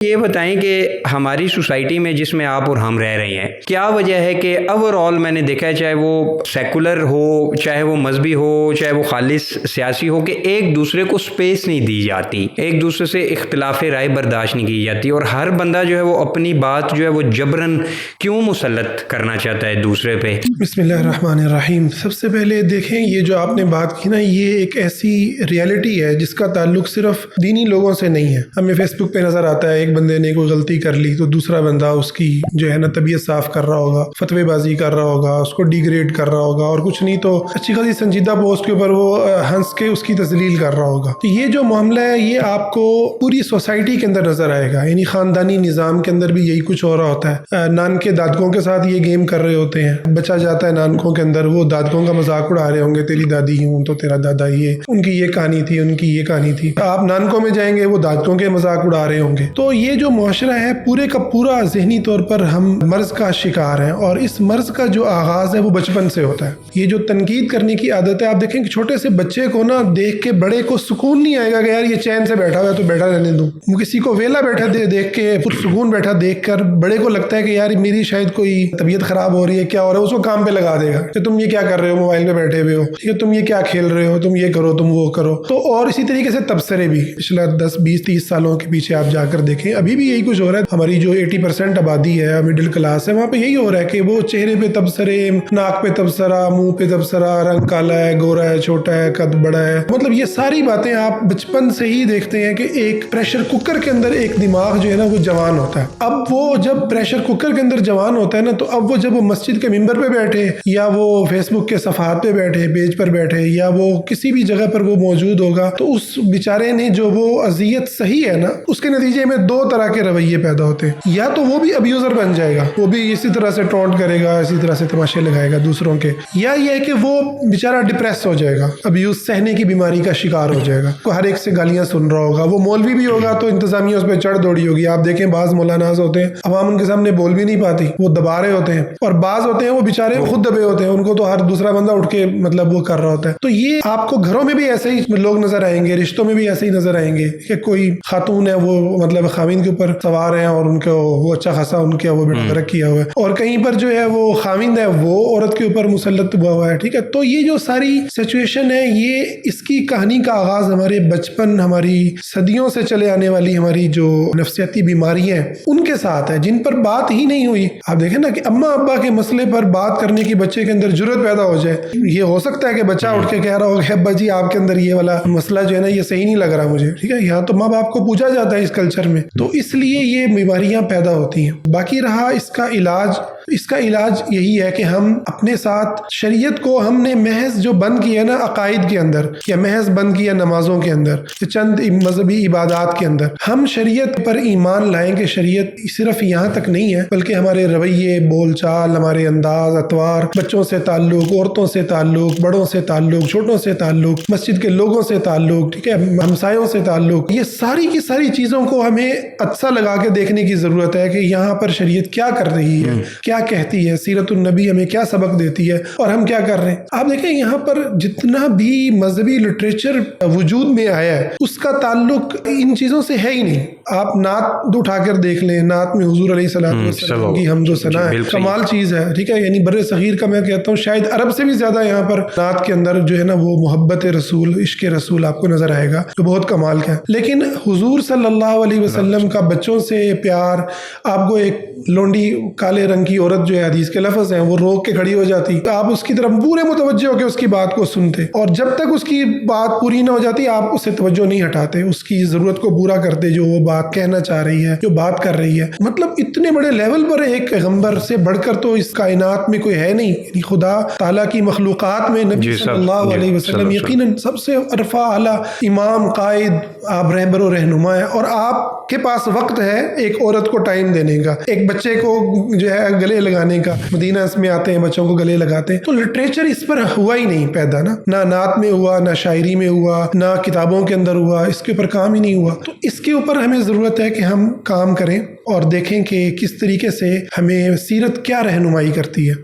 یہ بتائیں کہ ہماری سوسائٹی میں جس میں آپ اور ہم رہ رہے ہیں، کیا وجہ ہے کہ اوور آل میں نے دیکھا ہے، چاہے وہ سیکولر ہو، چاہے وہ مذہبی ہو، چاہے وہ خالص سیاسی ہو، کہ ایک دوسرے کو سپیس نہیں دی جاتی، ایک دوسرے سے اختلاف رائے برداشت نہیں کی جاتی، اور ہر بندہ جو ہے وہ اپنی بات جو ہے وہ جبراً کیوں مسلط کرنا چاہتا ہے دوسرے پہ؟ بسم اللہ الرحمن الرحیم۔ سب سے پہلے دیکھیں، یہ جو آپ نے بات کی نا، یہ ایک ایسی ریالٹی ہے جس کا تعلق صرف دینی لوگوں سے نہیں ہے۔ ہمیں فیس بک پہ نظر آتا ہے، ایک بندے نے کوئی غلطی کر لی تو دوسرا بندہ اس کی جو ہے نا طبیعت صاف کر رہا ہوگا، فتوی بازی کر رہا ہوگا، اس کو ڈیگریڈ کر رہا ہوگا، اور کچھ نہیں تو اچھی خاصی سنجیدہ پوسٹ کے اوپر وہ ہنس کے اس کی تذلیل کر رہا ہوگا۔ تو یہ جو معاملہ ہے یہ آپ کو پوری سوسائٹی کے اندر نظر آئے گا، یعنی خاندانی نظام کے اندر بھی یہی کچھ ہو رہا ہوتا ہے۔ نانکے دادکوں کے ساتھ یہ گیم کر رہے ہوتے ہیں، بچہ جاتا ہے نانکوں کے اندر، وہ دادکوں کا مذاق اڑا رہے ہوں گے، تیری دادی ہوں تو تیرا دادا یہ، ان کی یہ کہانی تھی، ان کی یہ کہانی تھی۔ آپ نانکوں میں جائیں گے، وہ دادکوں کے مذاق اڑا رہے ہوں گے۔ تو یہ جو معاشرہ ہے پورے کا پورا ذہنی طور پر ہم مرض کا شکار ہیں، اور اس مرض کا جو آغاز ہے وہ بچپن سے ہوتا ہے۔ یہ جو تنقید کرنے کی عادت ہے، آپ دیکھیں کہ چھوٹے سے بچے کو نا دیکھ کے بڑے کو سکون نہیں آئے گا کہ یار یہ چین سے بیٹھا ہوا ہے تو بیٹھا رہنے دوں۔ کسی کو ویلا بیٹھا دیکھ کے، پرسکون بیٹھا دیکھ کر بڑے کو لگتا ہے کہ یار میری شاید کوئی طبیعت خراب ہو رہی ہے، کیا ہو رہا ہے، اس کو کام پہ لگا دے گا کہ تم یہ کیا کر رہے ہو، موبائل پہ بیٹھے ہوئے ہو، ٹھیک ہے، تم یہ کیا کھیل رہے ہو، تم یہ کرو، تم وہ کرو۔ تو اور اسی طریقے سے تبصرے بھی پچھلا 10 20 30 سالوں کے پیچھے آپ جا کر دیکھیں، ابھی بھی یہی کچھ ہو رہا ہے۔ ہماری جو 80% آبادی ہے، مڈل کلاس ہے، وہاں پہ یہی ہو رہا ہے کہ وہ چہرے پہ تبصرے، ناک پہ تبصرہ، منہ پہ تبصرہ، رنگ کالا ہے، گورا ہے، چھوٹا ہے، قد بڑا ہے، مطلب یہ ساری باتیں آپ بچپن سے ہی دیکھتے ہیں کہ ایک پریشر کوکر کے اندر ایک دماغ جو ہے نا وہ جوان ہوتا ہے۔ اب وہ جب پریشر کوکر کے اندر جوان ہوتا ہے نا، تو اب وہ جب وہ مسجد کے ممبر پہ بیٹھے، یا وہ فیس بک کے صفحات پہ بیٹھے، پیج پر بیٹھے، یا وہ کسی بھی جگہ پر وہ موجود ہوگا، تو اس بیچارے نے جو وہ اذیت صحیح ہے نا، اس کے نتیجے میں 2 طرح کے رویے پیدا ہوتے ہیں۔ یا تو وہ بھی ابیوزر بن جائے گا، وہ بھی اسی طرح سے ٹونٹ کرے گا، اسی طرح سے تماشے لگائے گا دوسروں کے، یا یہ ہے کہ وہ بیچارہ ڈپریس ہو جائے گا، ابیوز سہنے کی بیماری کا شکار ہو جائے گا، وہ ہر ایک سے گالیاں سن رہا ہوگا۔ وہ مولوی بھی ہوگا تو انتظامیہ اس پہ چڑھ دوڑی ہوگی۔ آپ دیکھیں بعض مولاناز ہوتے ہیں، عوام ان کے سامنے بول بھی نہیں پاتی، وہ دبا رہے ہوتے ہیں، اور بعض ہوتے ہیں وہ بیچارے خود دبے ہوتے ہیں، ان کو تو ہر دوسرا بندہ اٹھ کے مطلب وہ کر رہا ہوتا ہے۔ تو یہ آپ کو گھروں میں بھی ایسے ہی لوگ نظر آئیں گے، رشتوں میں بھی ایسے ہی نظر آئیں گے کہ کوئی خاتون ہے وہ مطلب خاوند کے اوپر سوار ہیں، اور ان کو وہ اچھا خاصا ان کے وہ بیٹا درک کیا ہوا ہے، اور کہیں پر جو ہے وہ خاوند ہے وہ عورت کے اوپر مسلط ہوا ہے، ٹھیک ہے۔ تو یہ جو ساری سچویشن ہے، یہ اس کی کہانی کا آغاز ہمارے بچپن، ہماری صدیوں سے چلے آنے والی ہماری جو نفسیاتی بیماریاں ہیں ان کے ساتھ ہے، جن پر بات ہی نہیں ہوئی۔ آپ دیکھیں نا کہ اماں ابا کے مسئلے پر بات کرنے کی بچے کے اندر جرأت پیدا ہو جائے۔ یہ ہو سکتا ہے کہ بچہ اٹھ کے کہہ رہا ہو کہ ابا جی آپ کے اندر یہ والا مسئلہ جو ہے نا یہ صحیح نہیں لگ رہا مجھے، ٹھیک ہے۔ یہاں تو ماں باپ کو پوچھا جاتا ہے اس کلچر میں، تو اس لیے یہ بیماریاں پیدا ہوتی ہیں۔ باقی رہا اس کا علاج یہی ہے کہ ہم اپنے ساتھ شریعت کو ہم نے محض جو بند کیا نا عقائد کے اندر، یا محض بند کیا نمازوں کے اندر، چند مذہبی عبادات کے اندر، ہم شریعت پر ایمان لائیں کہ شریعت صرف یہاں تک نہیں ہے، بلکہ ہمارے رویے، بول چال، ہمارے انداز، اطوار، بچوں سے تعلق، عورتوں سے تعلق، بڑوں سے تعلق، چھوٹوں سے تعلق، مسجد کے لوگوں سے تعلق، ٹھیک ہے، ہمسایوں سے تعلق، یہ ساری کی ساری چیزوں کو ہمیں عدسہ لگا کے دیکھنے کی ضرورت ہے کہ یہاں پر شریعت کیا کر رہی ہے، کیا کہتی ہے، سیرت النبی ہمیں کیا سبق دیتی ہے، اور ہم کیا کر رہے ہیں۔ آپ دیکھیں یہاں پر جتنا بھی مذہبی لٹریچر وجود میں آیا ہے اس کا تعلق ان چیزوں سے ہے ہی نہیں۔ آپ نعت اٹھا کر دیکھ لیں، نعت میں حضور علیہ السلام کی حمد و ثنا ہے، کمال چیز ہے، ٹھیک ہے۔ یعنی بر صغیر کا میں کہتا ہوں شاید عرب سے بھی زیادہ یہاں پر نعت کے اندر جو ہے نا وہ محبت رسول، عشق رسول آپ کو نظر آئے گا، جو بہت کمال کا ہے۔ لیکن حضور صلی اللہ علیہ وسلم کا بچوں سے پیار، آپ کو ایک لونڈی کالے رنگ کی عورت جو ہے، حدیث کے لفظ ہیں، وہ روک کے کھڑی ہو جاتی، آپ اس کی طرف پورے متوجہ ہو کے اس کی بات کو سنتے، اور جب تک اس کی بات پوری نہ ہو جاتی آپ اس سے توجہ نہیں ہٹاتے، اس کی ضرورت کو پورا کرتے جو وہ بات کہنا چاہ رہی ہے، جو بات کر رہی ہے۔ مطلب اتنے بڑے لیول پر ایک پیغمبر سے بڑھ کر تو اس کائنات میں کوئی ہے نہیں، یعنی خدا تعالیٰ کی مخلوقات میں نبی صلی اللہ علیہ وسلم یقیناً سب سے عرفہ اعلیٰ امام، قائد، آپ رہبر و رہنما ہے، اور آپ کے پاس وقت ہے ایک عورت کو ٹائم دینے کا، ایک بچے کو جو ہے گلے لگانے کا۔ مدینہ میں آتے ہیں بچوں کو گلے لگاتے ہیں، تو لٹریچر اس پر ہوا ہی نہیں پیدا، نہ نعت میں ہوا، نہ شاعری میں ہوا، نہ کتابوں کے اندر ہوا، اس کے اوپر کام ہی نہیں ہوا۔ تو اس کے اوپر ہمیں ضرورت ہے کہ ہم کام کریں اور دیکھیں کہ کس طریقے سے ہمیں سیرت کیا رہنمائی کرتی ہے۔